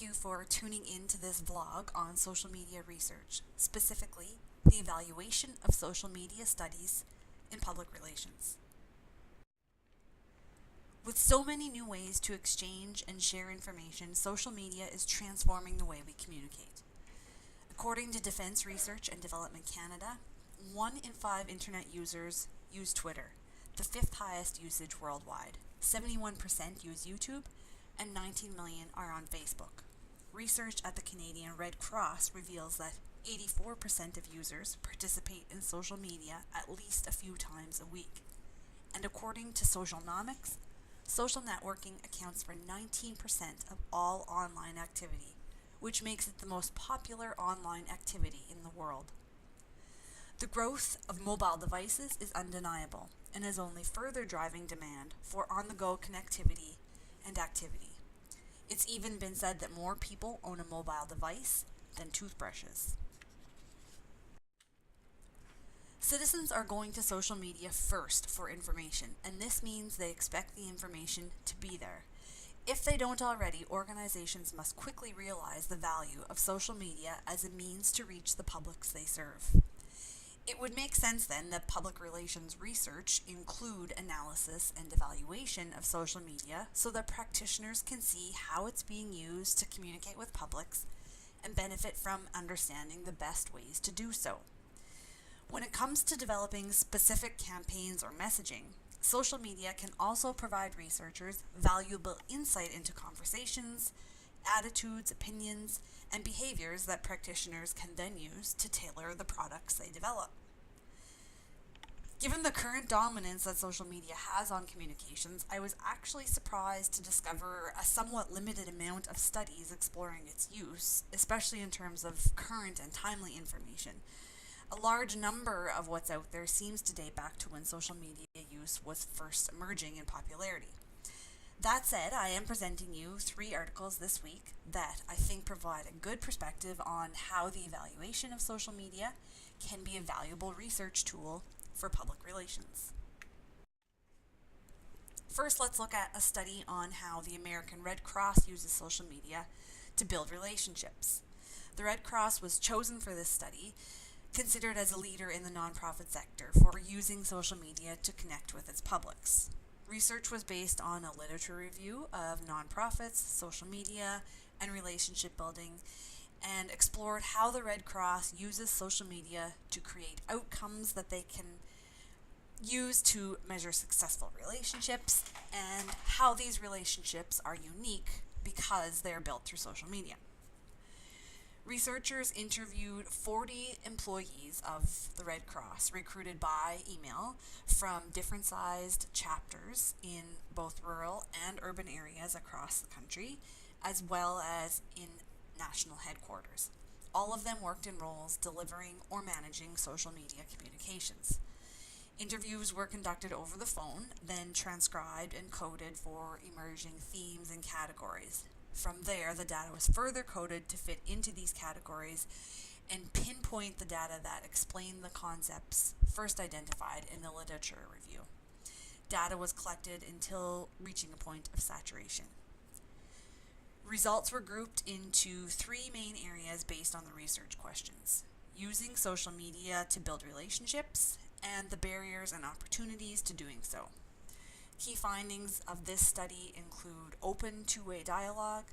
you for tuning in to this vlog on social media research, specifically the evaluation of social media studies in public relations. With so many new ways to exchange and share information, social media is transforming the way we communicate. According to Defence Research and Development Canada, 1 in 5 internet users use Twitter, the 5th highest usage worldwide. 71% use YouTube, and 19 million are on Facebook. Research at the Canadian Red Cross reveals that 84% of users participate in social media at least a few times a week. And according to Socialnomics, social networking accounts for 19% of all online activity, which makes it the most popular online activity in the world. The growth of mobile devices is undeniable and is only further driving demand for on-the-go connectivity and activity. It's even been said that more people own a mobile device than toothbrushes. Citizens are going to social media first for information, and this means they expect the information to be there. If they don't already, organizations must quickly realize the value of social media as a means to reach the publics they serve. It would make sense then that public relations research include analysis and evaluation of social media so that practitioners can see how it's being used to communicate with publics and benefit from understanding the best ways to do so. When it comes to developing specific campaigns or messaging, social media can also provide researchers valuable insight into conversations, attitudes, opinions, and behaviors that practitioners can then use to tailor the products they develop. Given the current dominance that social media has on communications, I was actually surprised to discover a somewhat limited amount of studies exploring its use, especially in terms of current and timely information. A large number of what's out there seems to date back to when social media use was first emerging in popularity. That said, I am presenting you 3 articles this week that I think provide a good perspective on how the evaluation of social media can be a valuable research tool for public relations. First, let's look at a study on how the American Red Cross uses social media to build relationships. The Red Cross was chosen for this study, considered as a leader in the nonprofit sector for using social media to connect with its publics. Research was based on a literature review of nonprofits, social media, and relationship building, and explored how the Red Cross uses social media to create outcomes that they can use to measure successful relationships, and how these relationships are unique because they are built through social media. Researchers interviewed 40 employees of the Red Cross, recruited by email from different sized chapters in both rural and urban areas across the country, as well as in national headquarters. All of them worked in roles delivering or managing social media communications. Interviews were conducted over the phone, then transcribed and coded for emerging themes and categories. From there, the data was further coded to fit into these categories and pinpoint the data that explained the concepts first identified in the literature review. Data was collected until reaching a point of saturation. Results were grouped into 3 main areas based on the research questions: using social media to build relationships, and the barriers and opportunities to doing so. Key findings of this study include open two-way dialogue,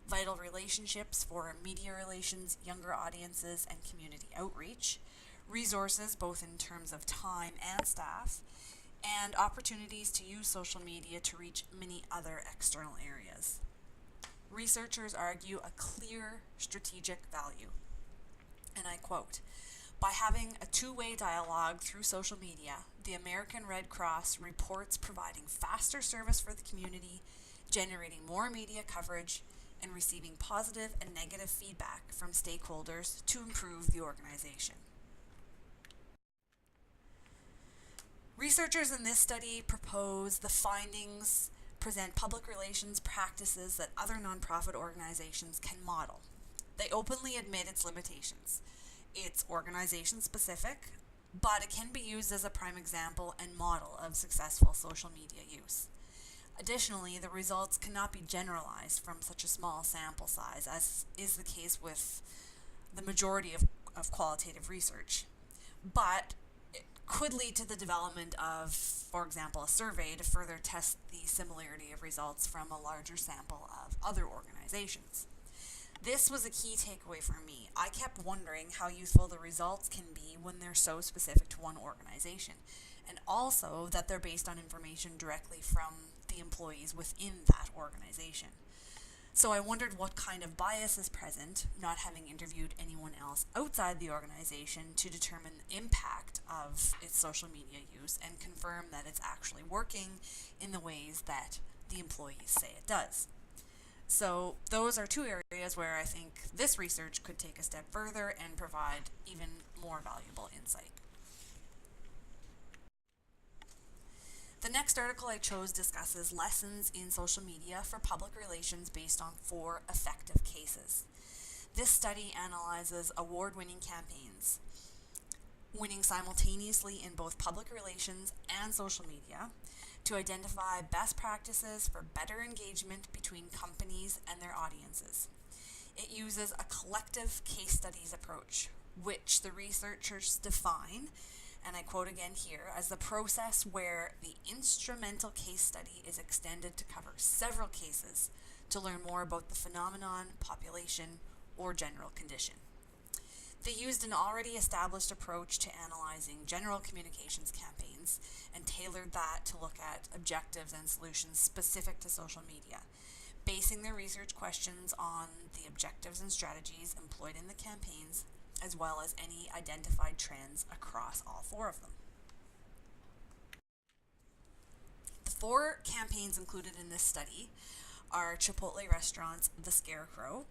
vital relationships for media relations, younger audiences, and community outreach, resources both in terms of time and staff, and opportunities to use social media to reach many other external areas. Researchers argue a clear strategic value, and I quote, "By having a two-way dialogue through social media, the American Red Cross reports providing faster service for the community, generating more media coverage, and receiving positive and negative feedback from stakeholders to improve the organization." Researchers in this study propose the findings present public relations practices that other nonprofit organizations can model. They openly admit its limitations. It's organization specific, but it can be used as a prime example and model of successful social media use. Additionally, the results cannot be generalized from such a small sample size, as is the case with the majority of qualitative research. But it could lead to the development of, for example, a survey to further test the similarity of results from a larger sample of other organizations. This was a key takeaway for me. I kept wondering how useful the results can be when they're so specific to one organization, and also that they're based on information directly from the employees within that organization. So I wondered what kind of bias is present, not having interviewed anyone else outside the organization to determine the impact of its social media use and confirm that it's actually working in the ways that the employees say it does. So those are two areas where I think this research could take a step further and provide even more valuable insight. The next article I chose discusses lessons in social media for public relations based on 4 effective cases. This study analyzes award-winning campaigns, winning simultaneously in both public relations and social media, to identify best practices for better engagement between companies and their audiences. It uses a collective case studies approach, which the researchers define, and I quote again here, as the process where the instrumental case study is extended to cover several cases to learn more about the phenomenon, population, or general condition. They used an already established approach to analyzing general communications campaigns and tailored that to look at objectives and solutions specific to social media, basing their research questions on the objectives and strategies employed in the campaigns, as well as any identified trends across all 4 of them. The 4 campaigns included in this study are Chipotle Restaurant's The Scarecrow,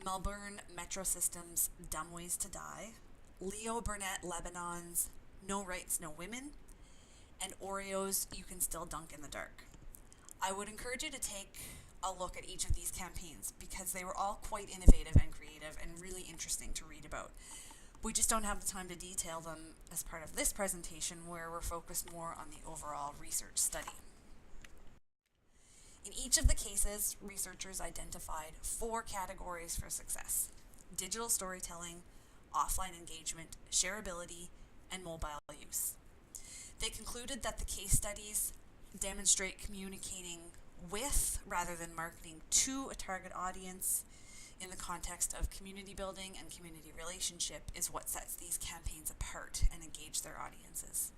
Melbourne Metro Systems' Dumb Ways to Die, Leo Burnett Lebanon's No Rights, No Women, and Oreo's You Can Still Dunk in the Dark. I would encourage you to take a look at each of these campaigns because they were all quite innovative and creative and really interesting to read about. We just don't have the time to detail them as part of this presentation, where we're focused more on the overall research study. In each of the cases, researchers identified 4 categories for success: digital storytelling, offline engagement, shareability, and mobile use. They concluded that the case studies demonstrate communicating with rather than marketing to a target audience in the context of community building and community relationship is what sets these campaigns apart and engage their audiences.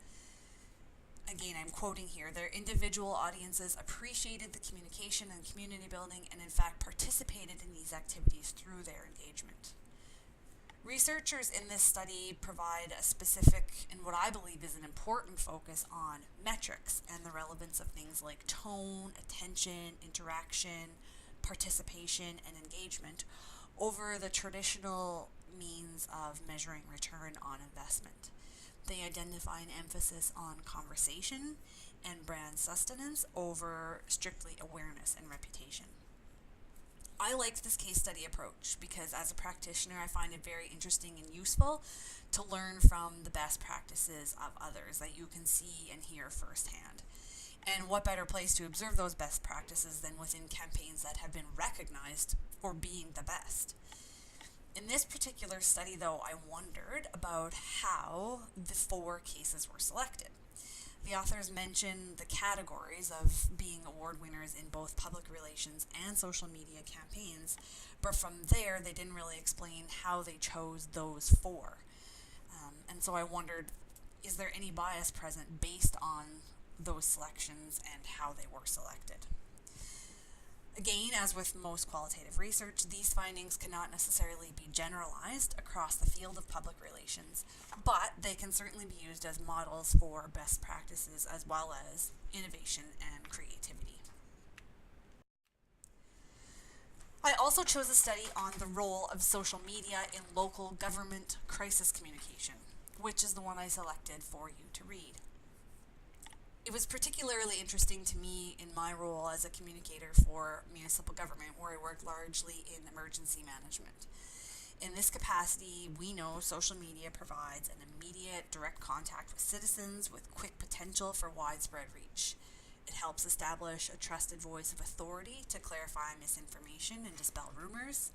Again, I'm quoting here, their individual audiences appreciated the communication and community building and in fact participated in these activities through their engagement. Researchers in this study provide a specific and what I believe is an important focus on metrics and the relevance of things like tone, attention, interaction, participation, and engagement over the traditional means of measuring return on investment. They identify an emphasis on conversation and brand sustenance over strictly awareness and reputation. I liked this case study approach because as a practitioner, I find it very interesting and useful to learn from the best practices of others that you can see and hear firsthand. And what better place to observe those best practices than within campaigns that have been recognized for being the best. In this particular study, though, I wondered about how the 4 cases were selected. The authors mentioned the categories of being award winners in both public relations and social media campaigns, but from there they didn't really explain how they chose those 4. And so I wondered, is there any bias present based on those selections and how they were selected? Again, as with most qualitative research, these findings cannot necessarily be generalized across the field of public relations, but they can certainly be used as models for best practices as well as innovation and creativity. I also chose a study on the role of social media in local government crisis communication, which is the one I selected for you to read. It was particularly interesting to me in my role as a communicator for municipal government, where I worked largely in emergency management. In this capacity, we know social media provides an immediate direct contact with citizens with quick potential for widespread reach. It helps establish a trusted voice of authority to clarify misinformation and dispel rumors,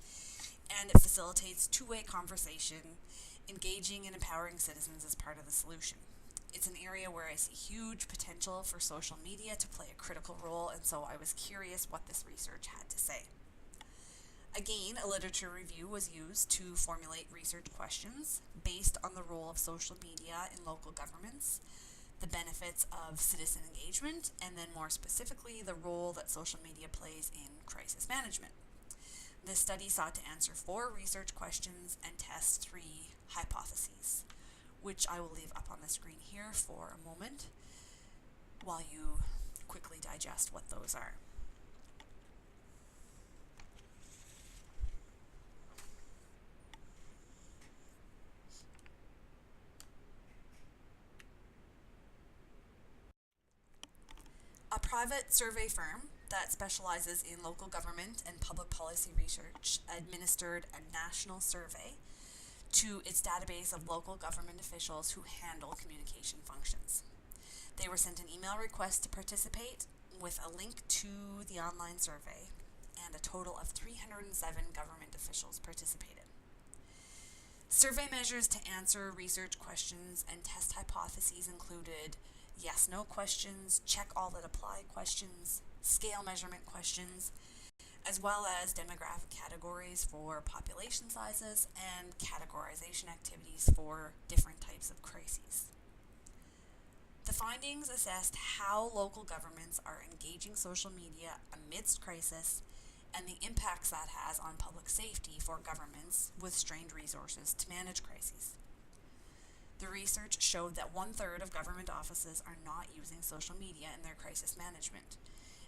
and it facilitates two-way conversation. Engaging and empowering citizens is part of the solution. It's an area where I see huge potential for social media to play a critical role, and so I was curious what this research had to say. Again, a literature review was used to formulate research questions based on the role of social media in local governments, the benefits of citizen engagement, and then more specifically, the role that social media plays in crisis management. This study sought to answer 4 research questions and test 3 hypotheses, which I will leave up on the screen here for a moment while you quickly digest what those are. A private survey firm that specializes in local government and public policy research administered a national survey to its database of local government officials who handle communication functions. They were sent an email request to participate with a link to the online survey, and a total of 307 government officials participated. Survey measures to answer research questions and test hypotheses included yes-no questions, check all that apply questions, scale measurement questions, as well as demographic categories for population sizes and categorization activities for different types of crises. The findings assessed how local governments are engaging social media amidst crisis and the impacts that has on public safety for governments with strained resources to manage crises. The research showed that 1/3 of government offices are not using social media in their crisis management.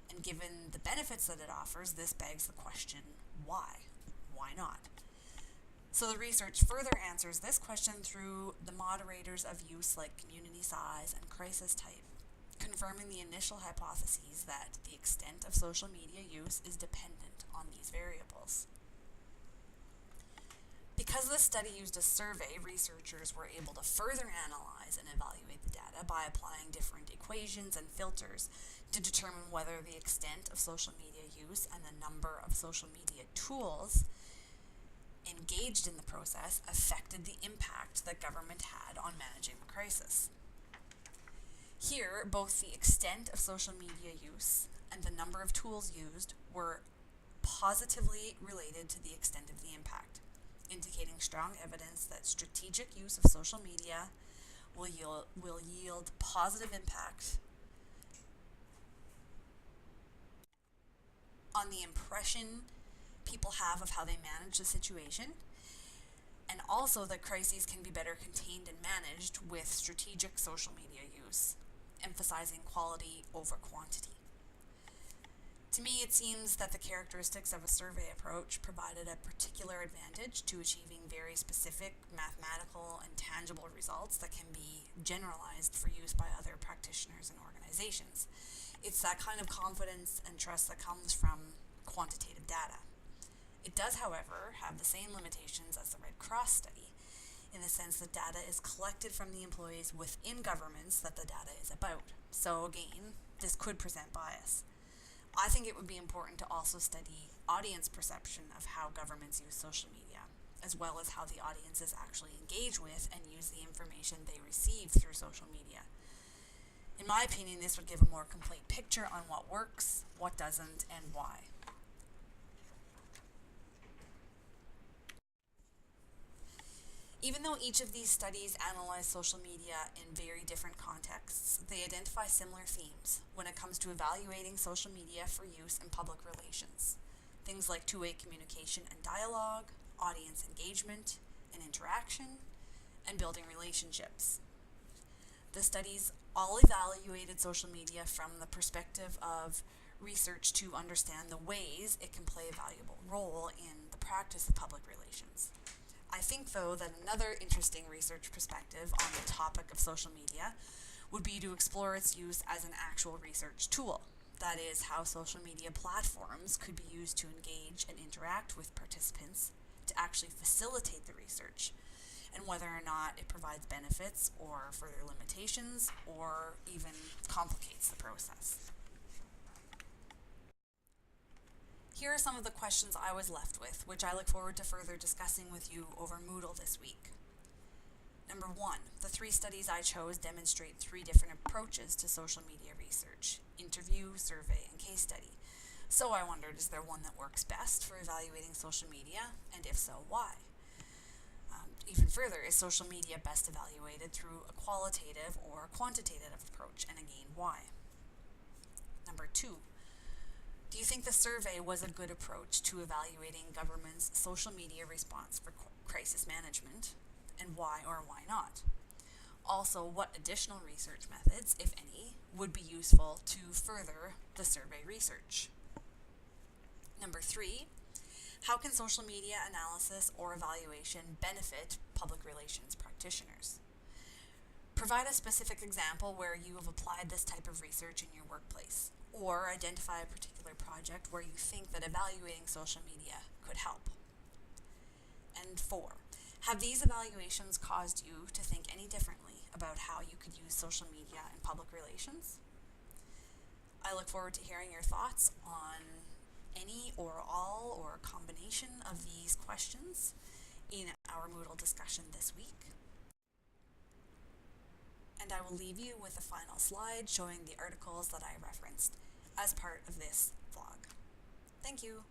And given the benefits that it offers, this begs the question, why? Why not? So the research further answers this question through the moderators of use like community size and crisis type, confirming the initial hypotheses that the extent of social media use is dependent on these variables. Because this study used a survey, researchers were able to further analyze and evaluate the data by applying different equations and filters to determine whether the extent of social media use and the number of social media tools engaged in the process affected the impact that government had on managing the crisis. Here, both the extent of social media use and the number of tools used were positively related to the extent of the impact, indicating strong evidence that strategic use of social media will yield positive impact on the impression people have of how they manage the situation, and also that crises can be better contained and managed with strategic social media use, emphasizing quality over quantity. To me, it seems that the characteristics of a survey approach provided a particular advantage to achieving very specific mathematical and tangible results that can be generalized for use by other practitioners and organizations. It's that kind of confidence and trust that comes from quantitative data. It does, however, have the same limitations as the Red Cross study, in the sense that data is collected from the employees within governments that the data is about. So again, this could present bias. I think it would be important to also study audience perception of how governments use social media, as well as how the audiences actually engage with and use the information they receive through social media. In my opinion, this would give a more complete picture on what works, what doesn't, and why. Even though each of these studies analyze social media in very different contexts, they identify similar themes when it comes to evaluating social media for use in public relations. Things like two-way communication and dialogue, audience engagement and interaction, and building relationships. The studies all evaluated social media from the perspective of research to understand the ways it can play a valuable role in the practice of public relations. I think, though, that another interesting research perspective on the topic of social media would be to explore its use as an actual research tool. That is, how social media platforms could be used to engage and interact with participants to actually facilitate the research, and whether or not it provides benefits or further limitations or even complicates the process. Here are some of the questions I was left with, which I look forward to further discussing with you over Moodle this week. Number 1, the 3 studies I chose demonstrate 3 different approaches to social media research: interview, survey, and case study. So I wondered, is there one that works best for evaluating social media, and if so, why? Even further, is social media best evaluated through a qualitative or quantitative approach, and again, why? Number 2, do you think the survey was a good approach to evaluating government's social media response for crisis management, and why or why not? Also, what additional research methods, if any, would be useful to further the survey research? Number 3, how can social media analysis or evaluation benefit public relations practitioners? Provide a specific example where you have applied this type of research in your workplace, or identify a particular project where you think that evaluating social media could help. And 4, have these evaluations caused you to think any differently about how you could use social media in public relations? I look forward to hearing your thoughts on any or all or a combination of these questions in our Moodle discussion this week. And I will leave you with a final slide showing the articles that I referenced as part of this vlog. Thank you.